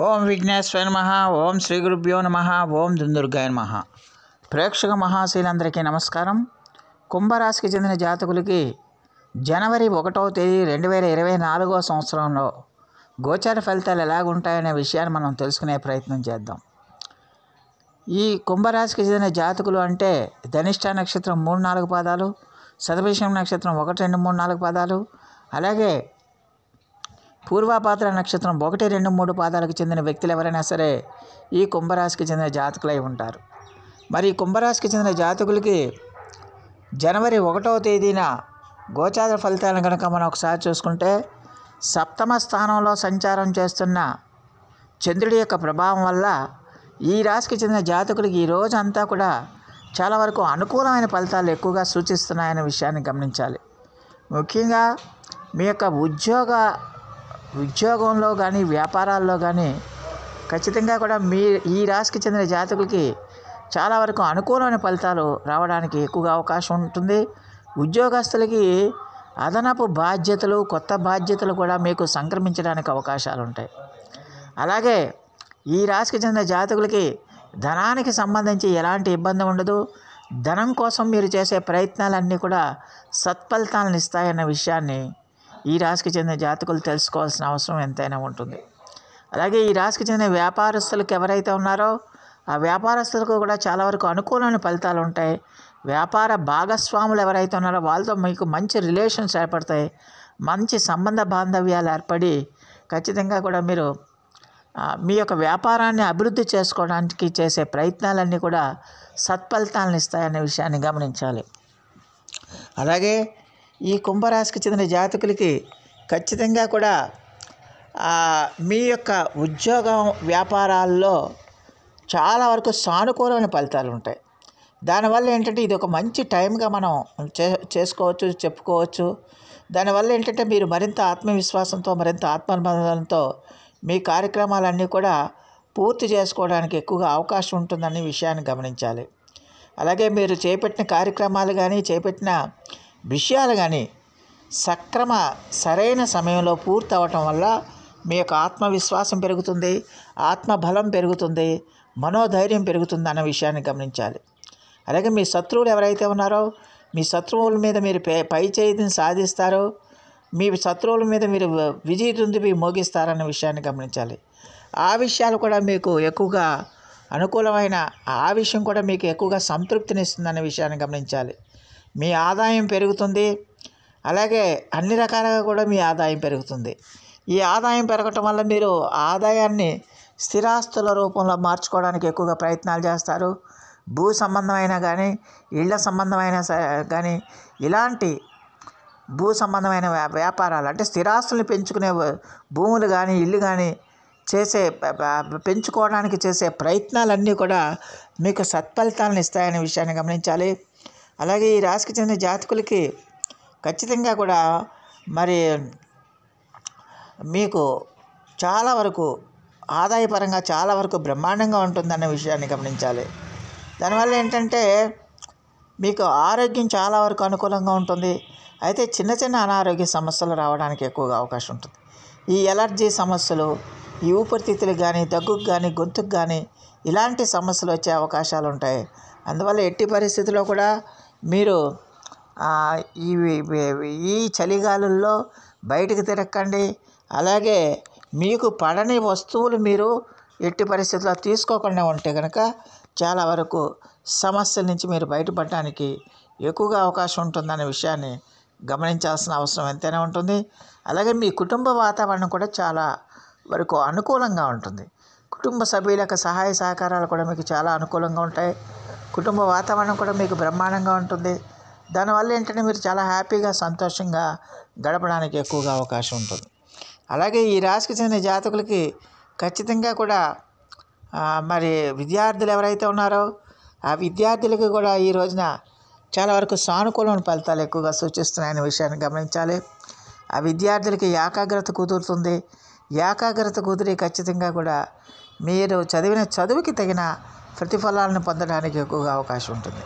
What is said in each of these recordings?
ఓం విఘ్నేశ్వర నమః. ఓం శ్రీ గురుభ్యో నమః. ఓం దుందుర్గాయ నమః. ప్రేక్షక మహాశీలందరికీ నమస్కారం. కుంభరాశికి చెందిన జాతకులకి జనవరి 1వ తేదీ 2024వ సంవత్సరంలో గోచార ఫలితాలు ఎలాగుంటాయనే విషయాన్ని మనం తెలుసుకునే ప్రయత్నం చేద్దాం. ఈ కుంభరాశికి చెందిన జాతకులు అంటే ధనిష్ట నక్షత్రం 3-4 పాదాలు, శతభిషం నక్షత్రం 1, 2, 3, 4 పాదాలు, అలాగే పూర్వాభాద్ర నక్షత్రం 1, 2, 3 పాదాలకు చెందిన వ్యక్తులు ఎవరైనా సరే ఈ కుంభరాశికి చెందిన జాతకులై ఉంటారు. మరి ఈ కుంభరాశికి చెందిన జాతకులకి జనవరి 1వ తేదీన గోచార ఫలితాలను కనుక మనం ఒకసారి చూసుకుంటే, సప్తమ స్థానంలో సంచారం చేస్తున్న చంద్రుడి యొక్క ప్రభావం వల్ల ఈ రాశికి చెందిన జాతకులకి ఈ రోజు అంతా కూడా చాలా వరకు అనుకూలమైన ఫలితాలు ఎక్కువగా సూచిస్తున్నాయనే విషయాన్ని గమనించాలి. ముఖ్యంగా మీ యొక్క ఉద్యోగంలో కానీ వ్యాపారాల్లో కానీ ఖచ్చితంగా కూడా ఈ రాశికి చెందిన జాతకులకి చాలా వరకు అనుకూలమైన ఫలితాలు రావడానికి ఎక్కువగా అవకాశం ఉంటుంది. ఉద్యోగస్తులకి అదనపు బాధ్యతలు, కొత్త బాధ్యతలు కూడా మీకు సంక్రమించడానికి అవకాశాలు ఉంటాయి. అలాగే ఈ రాశికి చెందిన జాతకులకి ధనానికి సంబంధించి ఎలాంటి ఇబ్బంది ఉండదు. ధనం కోసం మీరు చేసే ప్రయత్నాలన్నీ కూడా సత్ఫలితాలను ఇస్తాయన్న విషయాన్ని ఈ రాశికి చెందిన జాతకులు తెలుసుకోవాల్సిన అవసరం ఎంతైనా ఉంటుంది. అలాగే ఈ రాశికి చెందిన వ్యాపారస్తులకు ఎవరైతే ఉన్నారో ఆ వ్యాపారస్తులకు కూడా చాలా వరకు అనుకూలమైన ఫలితాలు ఉంటాయి. వ్యాపార భాగస్వాములు ఎవరైతే ఉన్నారో వాళ్ళతో మీకు మంచి రిలేషన్స్ ఏర్పడతాయి. మంచి సంబంధ బాంధవ్యాలు ఏర్పడి ఖచ్చితంగా కూడా మీరు మీ యొక్క వ్యాపారాన్ని అభివృద్ధి చేసుకోవడానికి చేసే ప్రయత్నాలన్నీ కూడా సత్ఫలితాలను ఇస్తాయనే విషయాన్ని గమనించాలి. అలాగే ఈ కుంభరాశికి చెందిన జాతకులకి ఖచ్చితంగా కూడా మీ యొక్క ఉద్యోగం వ్యాపారాల్లో చాలా వరకు సానుకూలమైన ఫలితాలు ఉంటాయి. దానివల్ల ఏంటంటే ఇది ఒక మంచి టైంగా మనం చేసుకోవచ్చు, చెప్పుకోవచ్చు. దానివల్ల ఏంటంటే మీరు మరింత ఆత్మవిశ్వాసంతో, మరింత ఆత్మబలంతో మీ కార్యక్రమాలన్నీ కూడా పూర్తి చేసుకోవడానికి ఎక్కువగా అవకాశం ఉంటుందనే విషయాన్ని గమనించాలి. అలాగే మీరు చేపట్టిన కార్యక్రమాలు కానీ, చేపట్టిన విషయాలు కానీ సరైన సమయంలో పూర్తి అవ్వటం వల్ల మీ యొక్క ఆత్మవిశ్వాసం పెరుగుతుంది, ఆత్మబలం పెరుగుతుంది, మనోధైర్యం పెరుగుతుంది అన్న విషయాన్ని గమనించాలి. అలాగే మీ శత్రువులు ఎవరైతే ఉన్నారో మీ శత్రువుల మీద మీరు పై చేతిని సాధిస్తారో, మీ శత్రువుల మీద మీరు విజయదుందుబి మోగిస్తారన్న విషయాన్ని గమనించాలి. ఆ విషయాలు కూడా మీకు ఎక్కువగా అనుకూలమైన ఆ విషయం కూడా మీకు ఎక్కువగా సంతృప్తినిస్తుందన్న విషయాన్ని గమనించాలి. మీ ఆదాయం పెరుగుతుంది. అలాగే అన్ని రకాలుగా కూడా మీ ఆదాయం పెరుగుతుంది. ఈ ఆదాయం పెరగటం వల్ల మీరు ఆదాయాన్ని స్థిరాస్తుల రూపంలో మార్చుకోవడానికి ఎక్కువగా ప్రయత్నాలు చేస్తారు. భూ సంబంధమైన కానీ, ఇళ్ల సంబంధమైన కానీ, ఇలాంటి భూ సంబంధమైన వ్యాపారాలు అంటే స్థిరాస్తుల్ని పెంచుకునే భూములు కానీ, ఇల్లు కానీ పెంచుకోవడానికి చేసే ప్రయత్నాలన్నీ కూడా మీకు సత్ఫలితాలను ఇస్తాయనే విషయాన్ని గమనించాలి. అలాగే ఈ రాశికి చెందిన జాతకులకి ఖచ్చితంగా కూడా మరి మీకు చాలా వరకు ఆదాయపరంగా చాలా వరకు బ్రహ్మాండంగా ఉంటుందన్న విషయాన్ని గమనించాలి. దానివల్ల ఏంటంటే మీకు ఆరోగ్యం చాలా వరకు అనుకూలంగా ఉంటుంది. అయితే చిన్న చిన్న అనారోగ్య సమస్యలు రావడానికి ఎక్కువగా అవకాశం ఉంటుంది. ఈ ఎలర్జీ సమస్యలు, ఈ ఊపిరితిత్తులకు కానీ, దగ్గుకు కానీ, గొంతుకు కానీ ఇలాంటి సమస్యలు వచ్చే అవకాశాలు ఉంటాయి. అందువల్ల ఎట్టి పరిస్థితుల్లో కూడా మీరు ఈ చలిగాలుల్లో బయటకు తిరగకండి. అలాగే మీకు పడని వస్తువులు మీరు ఎట్టి పరిస్థితుల్లో తీసుకోకుండా ఉంటే కనుక చాలా వరకు సమస్యల నుంచి మీరు బయటపడడానికి ఎక్కువగా అవకాశం ఉంటుందనే విషయాన్ని గమనించాల్సిన అవసరం ఎంతైనా ఉంటుంది. అలాగే మీ కుటుంబ వాతావరణం కూడా చాలా వరకు అనుకూలంగా ఉంటుంది. కుటుంబ సభ్యుల యొక్క సహాయ సహకారాలు కూడా మీకు చాలా అనుకూలంగా ఉంటాయి. కుటుంబ వాతావరణం కూడా మీకు బ్రహ్మాండంగా ఉంటుంది. దానివల్ల ఏంటంటే మీరు చాలా హ్యాపీగా, సంతోషంగా గడపడానికి ఎక్కువగా అవకాశం ఉంటుంది. అలాగే ఈ రాశికి చెందిన జాతకులకి ఖచ్చితంగా కూడా మరి విద్యార్థులు ఎవరైతే ఉన్నారో ఆ విద్యార్థులకి కూడా ఈ రోజున చాలా వరకు సానుకూలమైన ఫలితాలు ఎక్కువగా సూచిస్తున్నాయనే విషయాన్ని గమనించాలి. ఆ విద్యార్థులకి ఏకాగ్రత కుదురుతుంది. ఏకాగ్రత కుదిరి ఖచ్చితంగా కూడా మీరు చదివిన చదువుకి తగిన ప్రతిఫలాలను పొందడానికి ఎక్కువగా అవకాశం ఉంటుంది.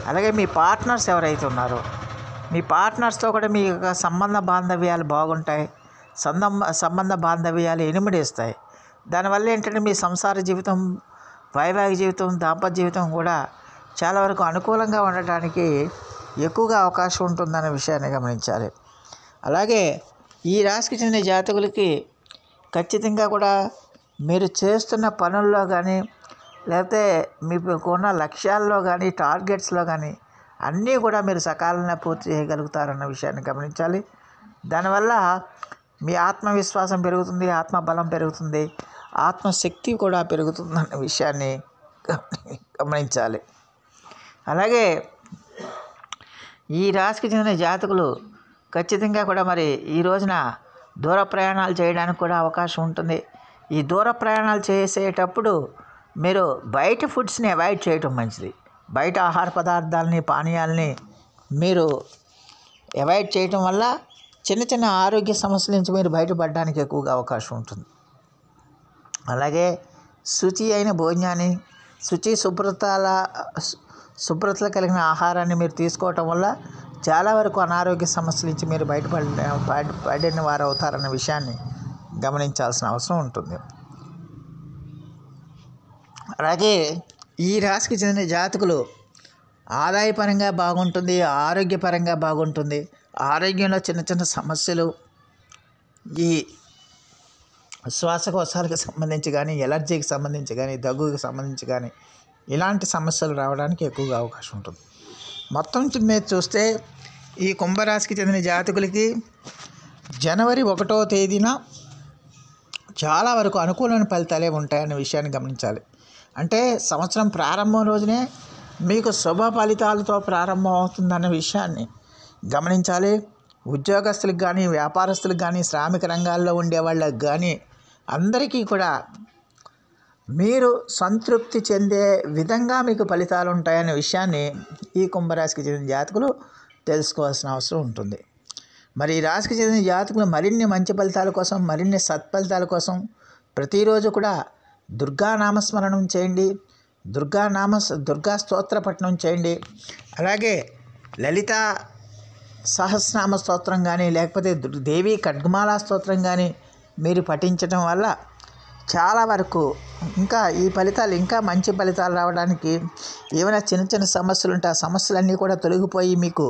అలాగే మీ పార్ట్నర్స్ ఎవరైతే ఉన్నారో మీ పార్ట్నర్స్తో కూడా మీ యొక్క సంబంధ బాంధవ్యాలు బాగుంటాయి. సంబంధ బాంధవ్యాలు ఇనుమడిస్తాయి. దానివల్ల ఏంటంటే మీ సంసార జీవితం, వైవాహిక జీవితం, దాంపత్య జీవితం కూడా చాలా వరకు అనుకూలంగా ఉండటానికి ఎక్కువగా అవకాశం ఉంటుందనే విషయాన్ని గమనించాలి. అలాగే ఈ రాశికి చెందిన జాతకులకి ఖచ్చితంగా కూడా మీరు చేస్తున్న పనుల్లో కానీ, లేకపోతే మీకున్న లక్ష్యాల్లో కానీ, టార్గెట్స్లో కానీ అన్నీ కూడా మీరు సకాలంలో పూర్తి చేయగలుగుతారన్న విషయాన్ని గమనించాలి. దానివల్ల మీ ఆత్మవిశ్వాసం పెరుగుతుంది, ఆత్మబలం పెరుగుతుంది, ఆత్మశక్తి కూడా పెరుగుతుందన్న విషయాన్ని గమనించాలి. అలాగే ఈ రాశికి చెందిన జాతకులు ఖచ్చితంగా కూడా మరి ఈ రోజున దూర ప్రయాణాలు చేయడానికి కూడా అవకాశం ఉంటుంది. ఈ దూర ప్రయాణాలు చేసేటప్పుడు మీరు బయట ఫుడ్స్ని అవాయిడ్ చేయటం మంచిది. బయట ఆహార పదార్థాలని, పానీయాలని మీరు అవాయిడ్ చేయటం వల్ల చిన్న చిన్న ఆరోగ్య సమస్యల నుంచి మీరు బయటపడడానికి ఎక్కువగా అవకాశం ఉంటుంది. అలాగే శుచి అయిన భోజనాన్ని, శుభ్రతలు కలిగిన ఆహారాన్ని మీరు తీసుకోవటం వల్ల చాలా వరకు అనారోగ్య సమస్యల నుంచి మీరు బయటపడిన వారు అవుతారన్న విషయాన్ని గమనించాల్సిన అవసరం ఉంటుంది. అలాగే ఈ రాశికి చెందిన జాతకులు ఆదాయపరంగా బాగుంటుంది, ఆరోగ్యపరంగా బాగుంటుంది. ఆరోగ్యంలో చిన్న చిన్న సమస్యలు, ఈ శ్వాసకోశాలకు సంబంధించి కానీ, ఎలర్జీకి సంబంధించి కానీ, దగ్గుకి సంబంధించి కానీ ఇలాంటి సమస్యలు రావడానికి ఎక్కువగా అవకాశం ఉంటుంది. మొత్తం మీద చూస్తే ఈ కుంభరాశికి చెందిన జాతకులకి జనవరి 1వ తేదీన చాలా వరకు అనుకూలమైన ఫలితాలే ఉంటాయనే విషయాన్ని గమనించాలి. అంటే సంవత్సరం ప్రారంభం రోజునే మీకు శుభ ఫలితాలతో ప్రారంభం అవుతుందన్న విషయాన్ని గమనించాలి. ఉద్యోగస్తులకు కానీ, వ్యాపారస్తులకు కానీ, శ్రామిక రంగాల్లో ఉండే వాళ్ళకి కానీ అందరికీ కూడా మీరు సంతృప్తి చెందే విధంగా మీకు ఫలితాలు ఉంటాయనే విషయాన్ని ఈ కుంభరాశికి చెందిన జాతకులు తెలుసుకోవాల్సిన అవసరం ఉంటుంది. మరి ఈ రాశికి చెందిన జాతకులు మరిన్ని మంచి ఫలితాల కోసం, మరిన్ని సత్ఫలితాల కోసం ప్రతిరోజు కూడా దుర్గా నామస్మరణం చేయండి, దుర్గా స్తోత్ర పఠనం చేయండి. అలాగే లలిత సహస్రనామ స్తోత్రం కానీ, లేకపోతే దేవి ఖడ్గమాల స్తోత్రం కానీ మీరు పఠించడం వల్ల చాలా వరకు ఇంకా ఈ ఫలితాలు, ఇంకా మంచి ఫలితాలు రావడానికి, ఏమైనా చిన్న చిన్న సమస్యలు ఉంటే ఆ సమస్యలన్నీ కూడా తొలగిపోయి మీకు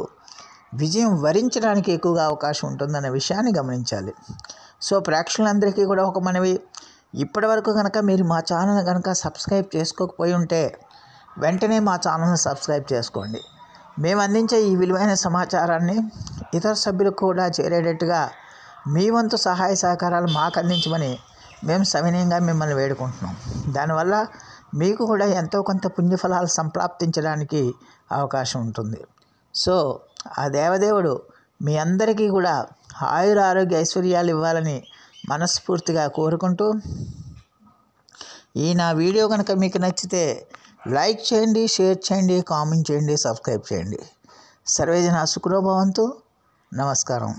విజయం వరించడానికి ఎక్కువగా అవకాశం ఉంటుందన్న విషయాన్ని గమనించాలి. సో ప్రేక్షకులందరికీ కూడా ఒక మనవి, ఇప్పటి వరకు కనుక మీరు మా ఛానల్ కనుక సబ్స్క్రైబ్ చేసుకోకపోయి ఉంటే వెంటనే మా ఛానల్ని సబ్స్క్రైబ్ చేసుకోండి. మేము అందించే ఈ విలువైన సమాచారాన్ని ఇతర సభ్యులకు కూడా చేరేటట్టుగా మీ వంతు సహాయ సహకారాలు మాకు అందించమని మేము సవినయంగా మిమ్మల్ని వేడుకుంటున్నాం. దానివల్ల మీకు కూడా ఎంతో కొంత పుణ్యఫలాలు సంప్రాప్తించడానికి అవకాశం ఉంటుంది. సో ఆ దేవదేవుడు మీ అందరికీ కూడా ఆయుర ఆరోగ్య ఐశ్వర్యాలు ఇవ్వాలని మనస్ఫూర్తిగా కోరుకుంటూ, ఈ నా వీడియో కనుక మీకు నచ్చితే లైక్ చేయండి, షేర్ చేయండి, కామెంట్ చేయండి, సబ్స్క్రైబ్ చేయండి. సర్వేజన సుఖినో భవంతు. నమస్కారం.